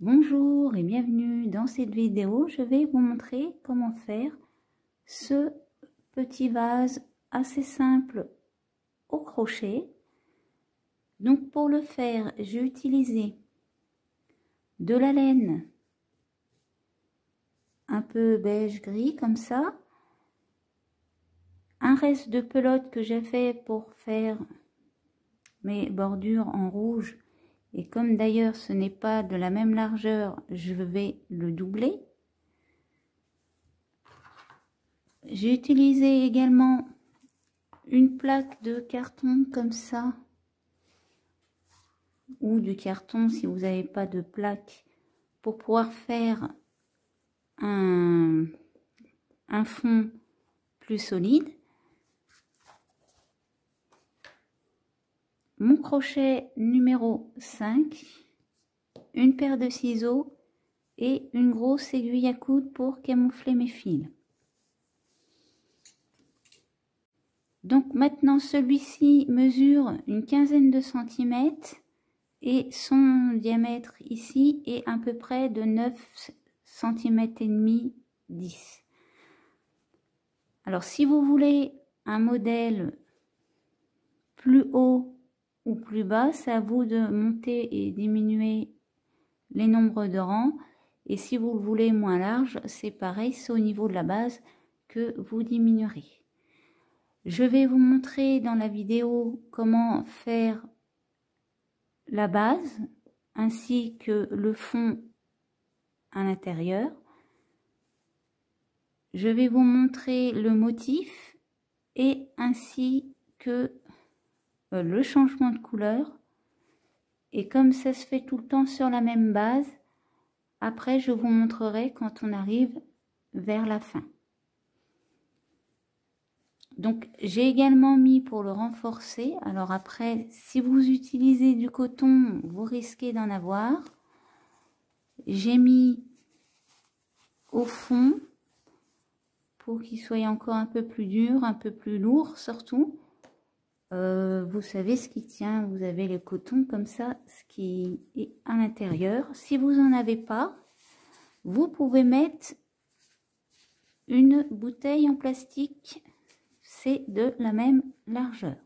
Bonjour et bienvenue dans cette vidéo. Je vais vous montrer comment faire ce petit vase assez simple au crochet. Donc pour le faire, j'ai utilisé de la laine un peu beige gris comme ça, un reste de pelote que j'ai fait pour faire mes bordures en rouge, et comme d'ailleurs ce n'est pas de la même largeur, je vais le doubler. J'ai utilisé également une plaque de carton comme ça, ou du carton si vous n'avez pas de plaque, pour pouvoir faire un fond plus solide. Mon crochet numéro 5, une paire de ciseaux et une grosse aiguille à coudre pour camoufler mes fils. Donc maintenant celui-ci mesure une quinzaine de centimètres et son diamètre ici est à peu près de 9 cm et demi, 10. Alors si vous voulez un modèle plus haut ou plus bas, c'est à vous de monter et diminuer les nombres de rangs, et si vous le voulez moins large, c'est pareil, c'est au niveau de la base que vous diminuerez. Je vais vous montrer dans la vidéo comment faire la base ainsi que le fond à l'intérieur. Je vais vous montrer le motif et ainsi que le changement de couleur. Et comme ça se fait tout le temps sur la même base, après je vous montrerai quand on arrive vers la fin. Donc j'ai également mis pour le renforcer. Alors après, si vous utilisez du coton, vous risquez d'en avoir. J'ai mis au fond pour qu'il soit encore un peu plus dur, un peu plus lourd surtout. Vous savez ce qui tient, vous avez le coton comme ça, ce qui est à l'intérieur. Si vous n'en avez pas, vous pouvez mettre une bouteille en plastique, c'est de la même largeur.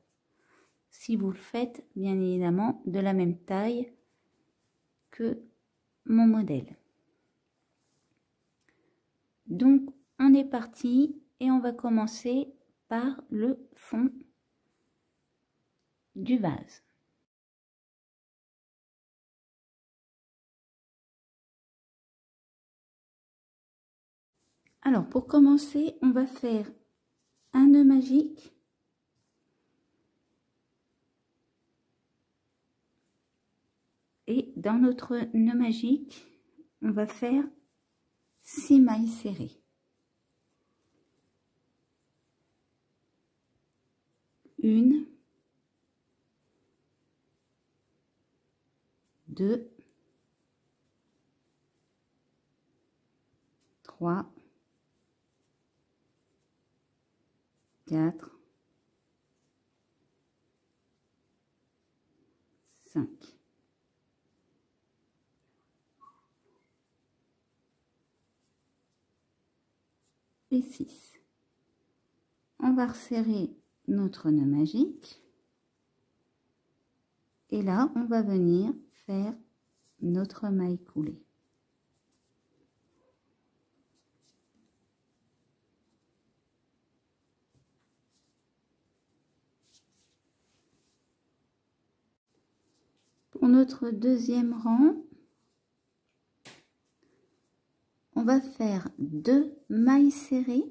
Si vous le faites, bien évidemment, de la même taille que mon modèle. Donc, on est parti et on va commencer par le fond du vase. Alors, pour commencer, on va faire un nœud magique. Et dans notre nœud magique, on va faire 6 mailles serrées. Une, deux, trois, 4, 5. Et 6. On va resserrer notre nœud magique. Et là, on va venir faire notre maille coulée. Pour notre deuxième rang, on va faire 2 mailles serrées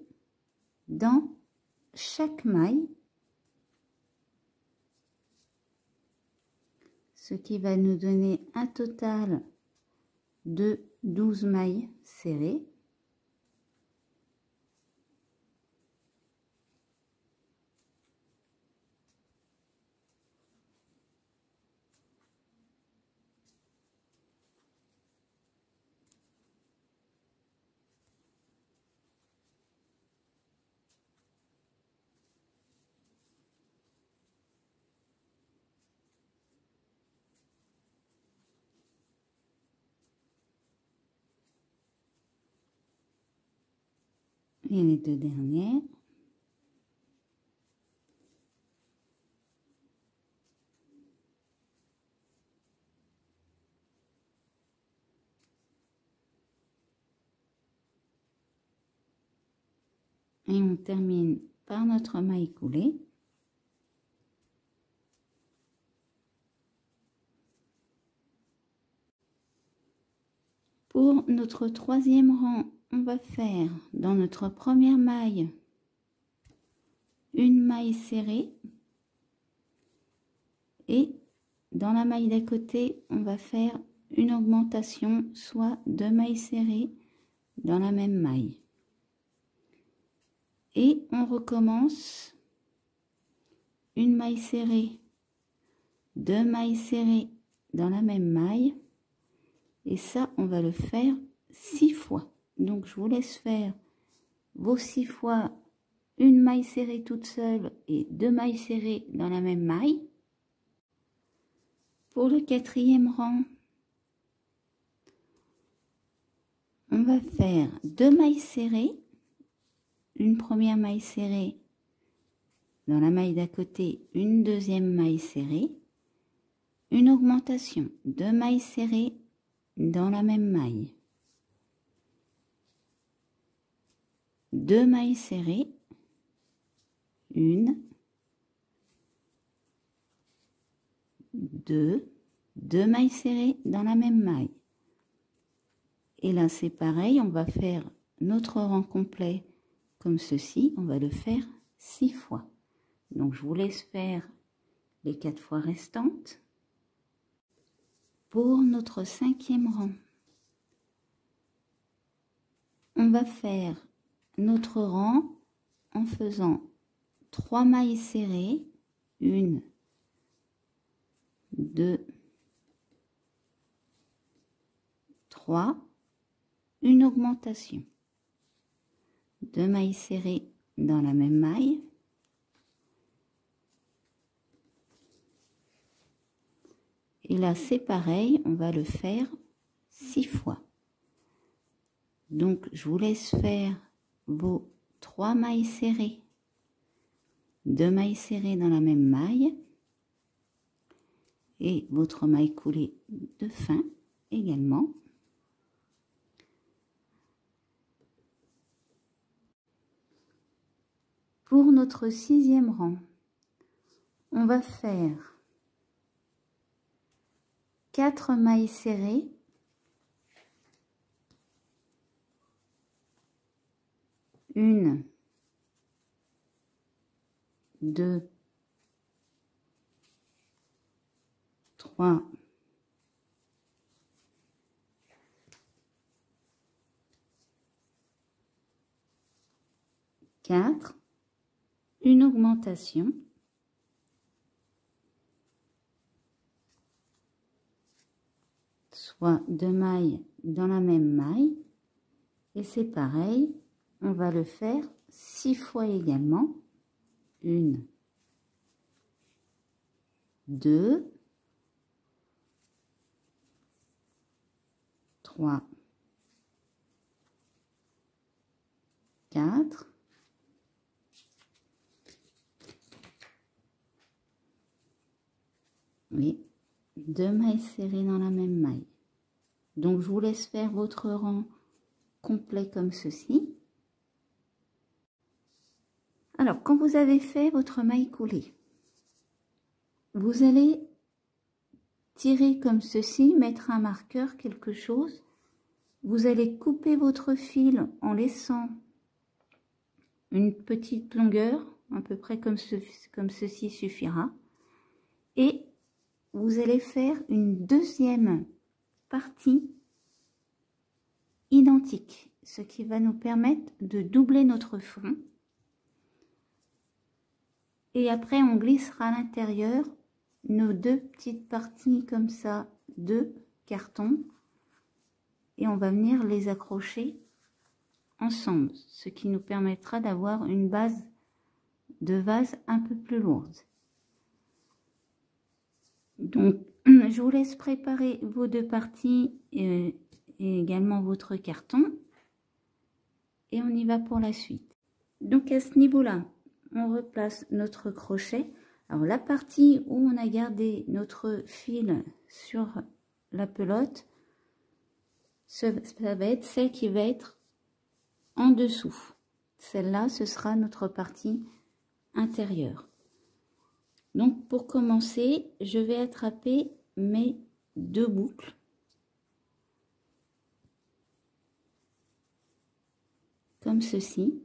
dans chaque maille, ce qui va nous donner un total de 12 mailles serrées. Et les deux dernières. Et on termine par notre maille coulée. Pour notre troisième rang, on va faire dans notre première maille une maille serrée et dans la maille d'à côté, on va faire une augmentation, soit 2 mailles serrées dans la même maille. Et on recommence une maille serrée, 2 mailles serrées dans la même maille. Et ça, on va le faire 6 fois. Donc, je vous laisse faire vos 6 fois une maille serrée toute seule et 2 mailles serrées dans la même maille. Pour le quatrième rang, on va faire 2 mailles serrées, une première maille serrée dans la maille d'à côté, une deuxième maille serrée, une augmentation, 2 mailles serrées dans la même maille, 2 mailles serrées, une, 2, 2 mailles serrées dans la même maille. Et là c'est pareil, on va faire notre rang complet comme ceci, on va le faire 6 fois. Donc je vous laisse faire les 4 fois restantes. Pour notre cinquième rang, on va faire notre rang en faisant 3 mailles serrées, 1, 2, 3, une augmentation, 2 mailles serrées dans la même maille, et là c'est pareil, on va le faire 6 fois. Donc je vous laisse faire vos 3 mailles serrées, 2 mailles serrées dans la même maille et votre maille coulée de fin également. Pour notre sixième rang, on va faire 4 mailles serrées, 1, 2, 3, 4, une augmentation, soit 2 mailles dans la même maille, et c'est pareil, on va le faire 6 fois également, 1, 2, 3, 4, et 2 mailles serrées dans la même maille. Donc je vous laisse faire votre rang complet comme ceci. Alors quand vous avez fait votre maille coulée, vous allez tirer comme ceci, mettre un marqueur, quelque chose. Vous allez couper votre fil en laissant une petite longueur, à peu près comme ceci suffira. Et vous allez faire une deuxième partie identique, ce qui va nous permettre de doubler notre fond. Et après, on glissera à l'intérieur nos 2 petites parties comme ça de carton et on va venir les accrocher ensemble, ce qui nous permettra d'avoir une base de vase un peu plus lourde. Donc je vous laisse préparer vos 2 parties et également votre carton. et on y va pour la suite. Donc à ce niveau-là, on replace notre crochet. Alors la partie où on a gardé notre fil sur la pelote, ça va être celle qui va être en dessous. Celle-là, ce sera notre partie intérieure. Donc pour commencer, je vais attraper mes 2 boucles. Comme ceci.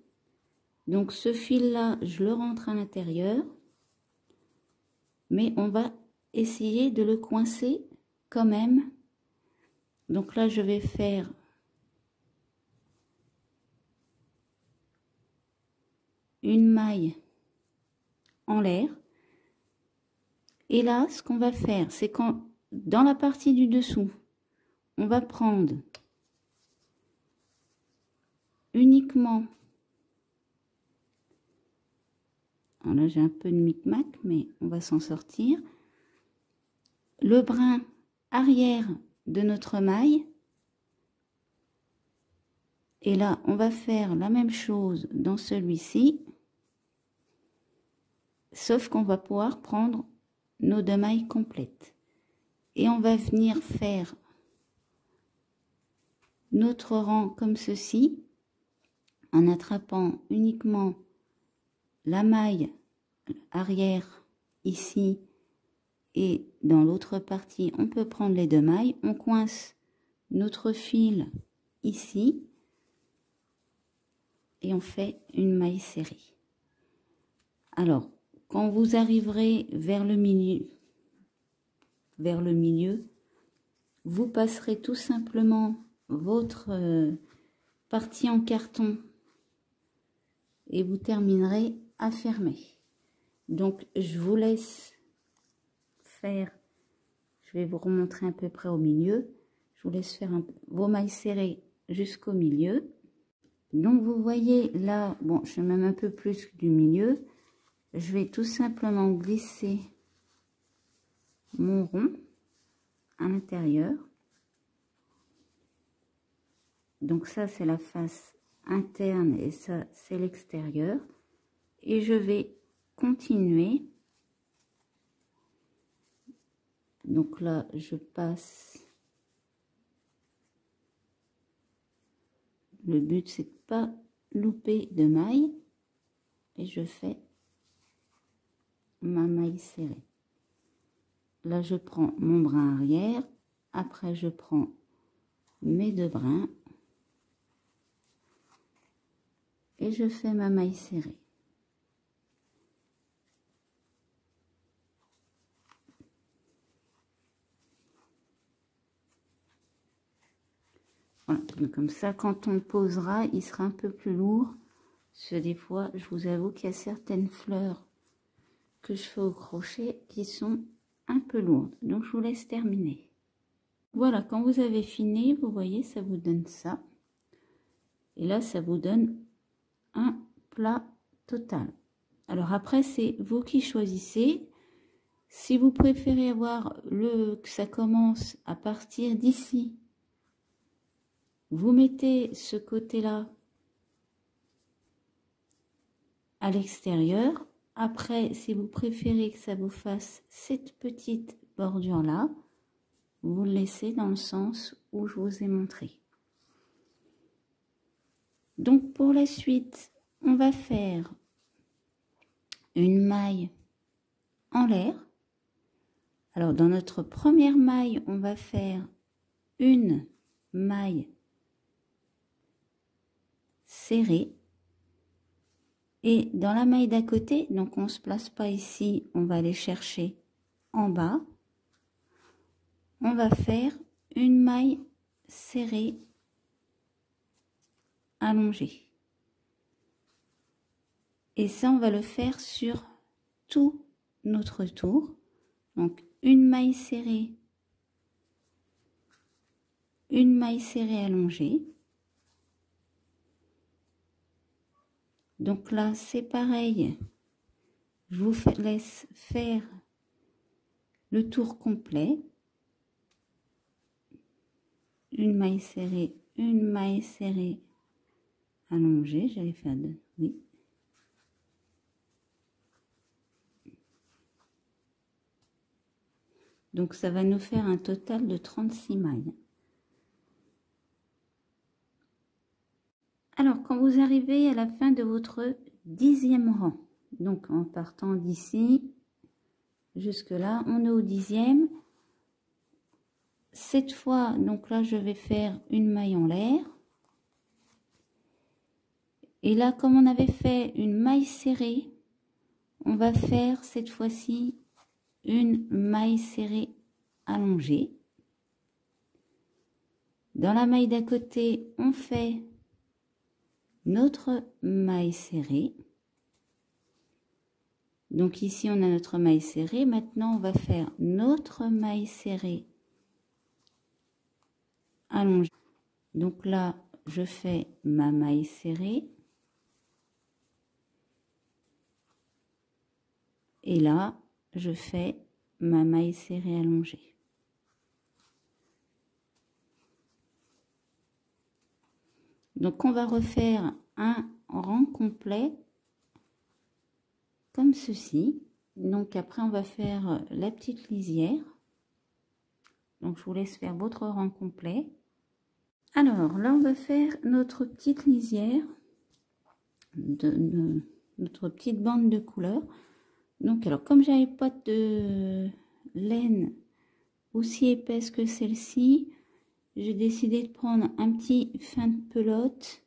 Donc ce fil-là, je le rentre à l'intérieur. Mais on va essayer de le coincer quand même. Donc là, je vais faire une maille en l'air. Et là, ce qu'on va faire, c'est quand dans la partie du dessous, on va prendre uniquement, alors là j'ai un peu de micmac, mais on va s'en sortir, le brin arrière de notre maille. Et là, on va faire la même chose dans celui-ci, sauf qu'on va pouvoir prendre nos 2 mailles complètes. Et on va venir faire notre rang comme ceci, en attrapant uniquement la maille arrière ici, et dans l'autre partie, on peut prendre les 2 mailles. On coince notre fil ici, et on fait une maille serrée. Alors, quand vous arriverez vers le milieu, vous passerez tout simplement votre partie en carton et vous terminerez à fermer. Donc je vous laisse faire, je vais vous remontrer à peu près au milieu, je vous laisse faire vos mailles serrées jusqu'au milieu. Donc vous voyez là, bon, je fais même un peu plus du milieu, je vais tout simplement glisser mon rond à l'intérieur. Donc ça c'est la face interne et ça c'est l'extérieur. Et je vais continuer. Donc là je passe. Le but c'est de pas louper de maille. Et je fais ma maille serrée. Là je prends mon brin arrière. Après je prends mes 2 brins. Et je fais ma maille serrée. Voilà, comme ça, quand on le posera, il sera un peu plus lourd. Parce que des fois, je vous avoue qu'il y a certaines fleurs que je fais au crochet qui sont un peu lourdes. Donc, je vous laisse terminer. Voilà, quand vous avez fini, vous voyez, ça vous donne ça. Et là, ça vous donne un plat total. Alors après, c'est vous qui choisissez. Si vous préférez avoir que ça commence à partir d'ici, vous mettez ce côté-là à l'extérieur. Après, si vous préférez que ça vous fasse cette petite bordure-là, vous le laissez dans le sens où je vous ai montré. Donc pour la suite, on va faire une maille en l'air. Alors dans notre première maille, on va faire une maille serrée. Et dans la maille d'à côté, donc on ne se place pas ici, on va aller chercher en bas. On va faire une maille serrée allongée. Et ça, on va le faire sur tout notre tour. Donc une maille serrée allongée. Donc là, c'est pareil. Je vous laisse faire le tour complet. Une maille serrée allongé, j'allais faire deux, oui. Donc ça va nous faire un total de 36 mailles. Alors quand vous arrivez à la fin de votre 10e rang, donc en partant d'ici jusque là, on est au 10e. Cette fois, donc là je vais faire une maille en l'air. Et là, comme on avait fait une maille serrée, on va faire cette fois-ci une maille serrée allongée. Dans la maille d'à côté, on fait notre maille serrée. Donc ici, on a notre maille serrée. Maintenant, on va faire notre maille serrée allongée. Donc là, je fais ma maille serrée. Et là, je fais ma maille serrée allongée. Donc, on va refaire un rang complet comme ceci. Donc, après, on va faire la petite lisière. Donc, je vous laisse faire votre rang complet. Alors, là, on va faire notre petite lisière, notre petite bande de couleur. Donc, alors, comme j'avais pas de laine aussi épaisse que celle-ci, j'ai décidé de prendre un petit fin de pelote.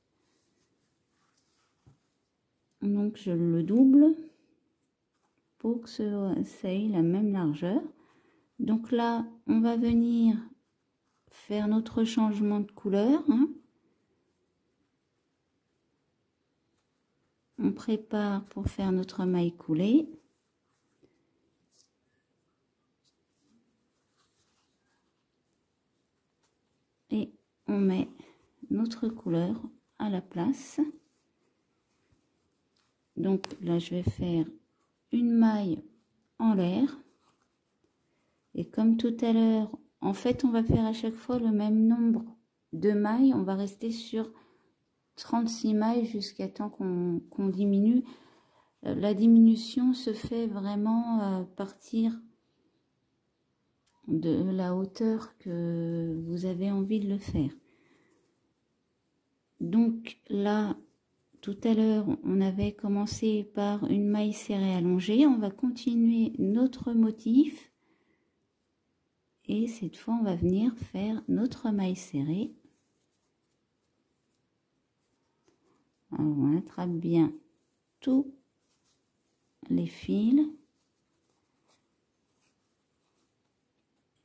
Donc, je le double pour que ça ait la même largeur. Donc là, on va venir faire notre changement de couleur. Hein. On prépare pour faire notre maille coulée. Et on met notre couleur à la place. Donc là, je vais faire une maille en l'air. Et comme tout à l'heure, en fait, on va faire à chaque fois le même nombre de mailles. On va rester sur 36 mailles jusqu'à temps qu'on diminue. La diminution se fait vraiment à partir de la hauteur que vous avez envie de le faire. Donc là, tout à l'heure, on avait commencé par une maille serrée allongée. On va continuer notre motif. Et cette fois, on va venir faire notre maille serrée. Alors, on attrape bien tous les fils.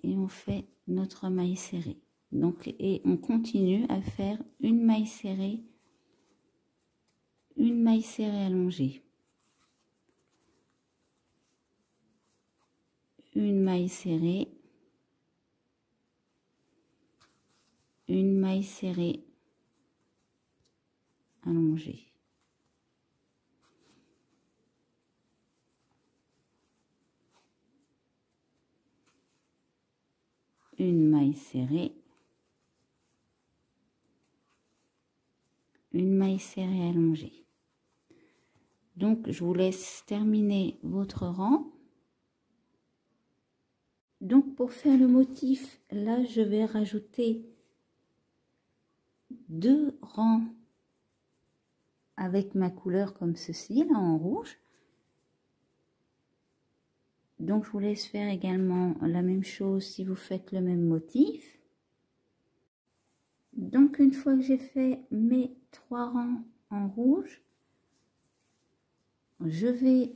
Et on fait notre maille serrée. Donc, et on continue à faire une maille serrée allongée, une maille serrée, une maille serrée allongée, une maille serrée, une maille serrée allongée. Donc, je vous laisse terminer votre rang. Donc, pour faire le motif, là, je vais rajouter 2 rangs avec ma couleur comme ceci, là, en rouge. Donc, je vous laisse faire également la même chose si vous faites le même motif. Donc, une fois que j'ai fait mes 3 rangs en rouge, je vais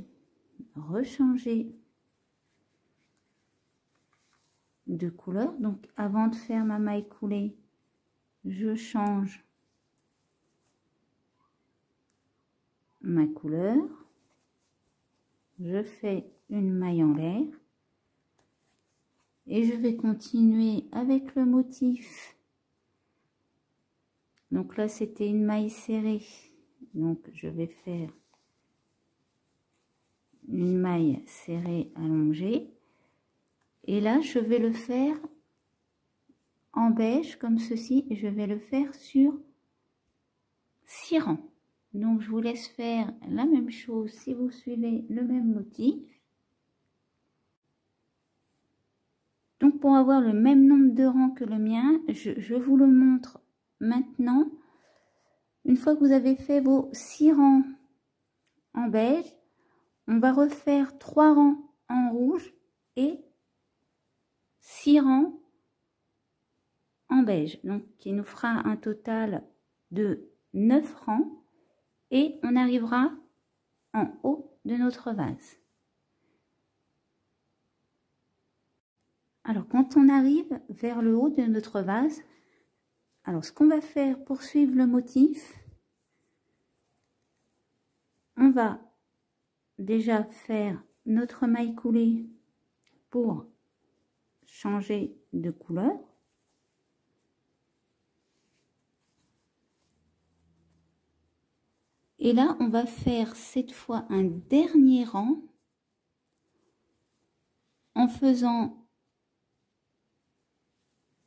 rechanger de couleur. Donc, avant de faire ma maille coulée, je change ma couleur. Je fais une maille en l'air. Et je vais continuer avec le motif. Donc là, c'était une maille serrée. Donc, je vais faire une maille serrée allongée. Et là, je vais le faire en beige, comme ceci. Et je vais le faire sur 6 rangs. Donc je vous laisse faire la même chose si vous suivez le même motif. Donc pour avoir le même nombre de rangs que le mien, je vous le montre maintenant. Une fois que vous avez fait vos 6 rangs en beige, on va refaire 3 rangs en rouge et 6 rangs en beige. Donc qui nous fera un total de 9 rangs et on arrivera en haut de notre vase. Alors quand on arrive vers le haut de notre vase, alors ce qu'on va faire pour suivre le motif, on va déjà faire notre maille coulée pour changer de couleur. Et là, on va faire cette fois un dernier rang en faisant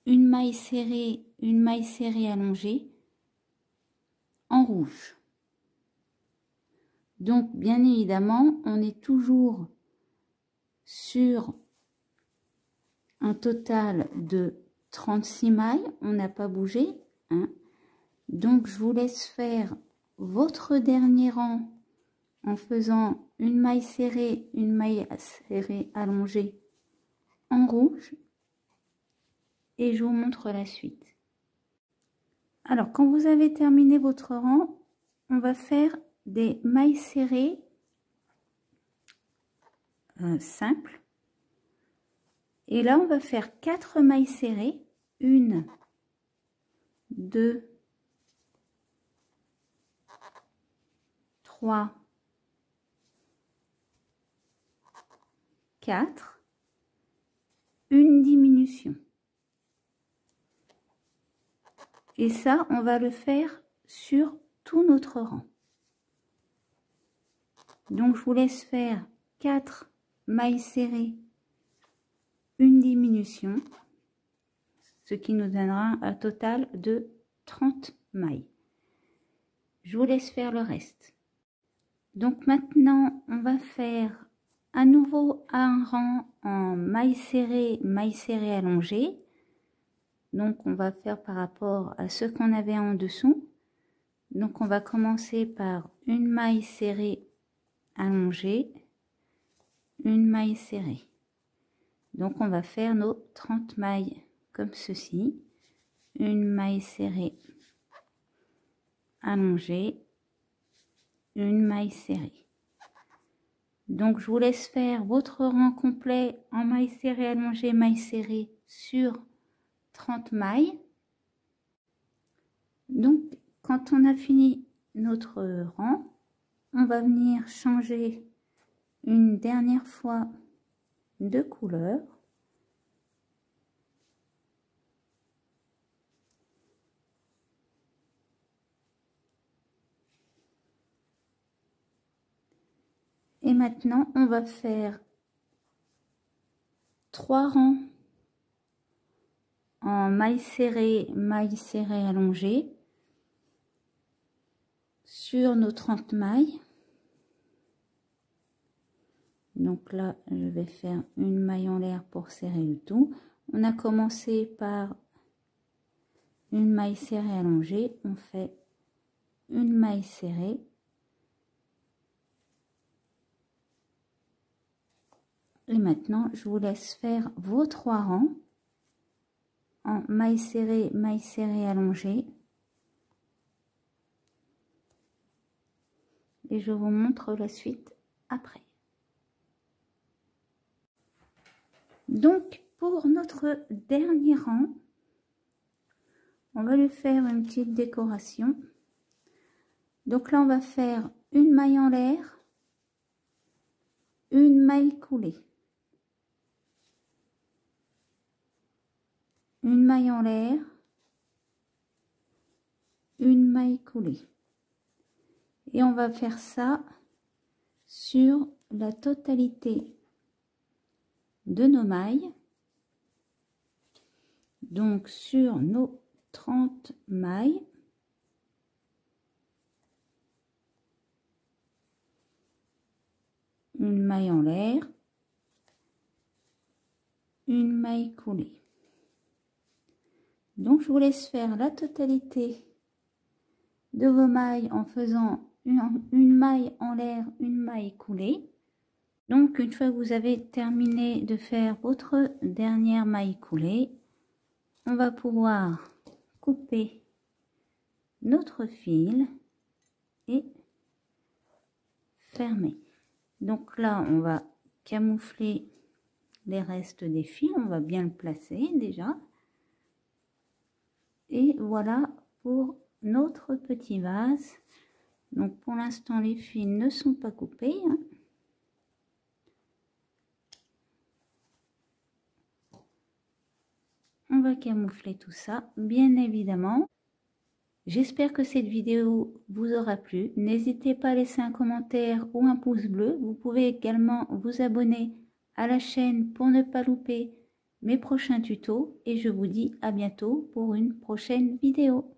une maille serrée allongée en rouge. Donc, bien évidemment, on est toujours sur un total de 36 mailles. On n'a pas bougé, hein. Donc, je vous laisse faire votre dernier rang en faisant une maille serrée allongée en rouge. Et je vous montre la suite. Alors, quand vous avez terminé votre rang, on va faire des mailles serrées simples. Et là, on va faire 4 mailles serrées. 1, 2, 3, 4. Une diminution. Et ça, on va le faire sur tout notre rang. Donc, je vous laisse faire 4 mailles serrées, une diminution, ce qui nous donnera un total de 30 mailles. Je vous laisse faire le reste. Donc, maintenant, on va faire à nouveau un rang en mailles serrées allongées. Donc, on va faire par rapport à ce qu'on avait en dessous. Donc, on va commencer par une maille serrée allongée, une maille serrée. Donc, on va faire nos 30 mailles comme ceci. Une maille serrée allongée, une maille serrée. Donc, je vous laisse faire votre rang complet en maille serrée allongée, maille serrée sur 30 mailles. Donc, quand on a fini notre rang, on va venir changer une dernière fois de couleur. Et maintenant, on va faire 3 rangs en maille serrée allongée sur nos 30 mailles. Donc là, je vais faire une maille en l'air pour serrer le tout. On a commencé par une maille serrée allongée, on fait une maille serrée. Et maintenant, je vous laisse faire vos 3 rangs en maille serrée allongée. Et je vous montre la suite après. Donc, pour notre dernier rang, on va lui faire une petite décoration. Donc là, on va faire une maille en l'air, une maille coulée. Une maille en l'air, une maille coulée. Et on va faire ça sur la totalité de nos mailles. Donc sur nos 30 mailles, une maille en l'air, une maille coulée. Donc je vous laisse faire la totalité de vos mailles en faisant une maille en l'air, une maille coulée. Donc une fois que vous avez terminé de faire votre dernière maille coulée, on va pouvoir couper notre fil et fermer. Donc là on va camoufler les restes des fils, on va bien le placer déjà. Et voilà pour notre petit vase. Donc pour l'instant les fils ne sont pas coupés, hein. On va camoufler tout ça, bien évidemment. J'espère que cette vidéo vous aura plu. N'hésitez pas à laisser un commentaire ou un pouce bleu. Vous pouvez également vous abonner à la chaîne pour ne pas louper mes prochains tutos. Et je vous dis à bientôt pour une prochaine vidéo.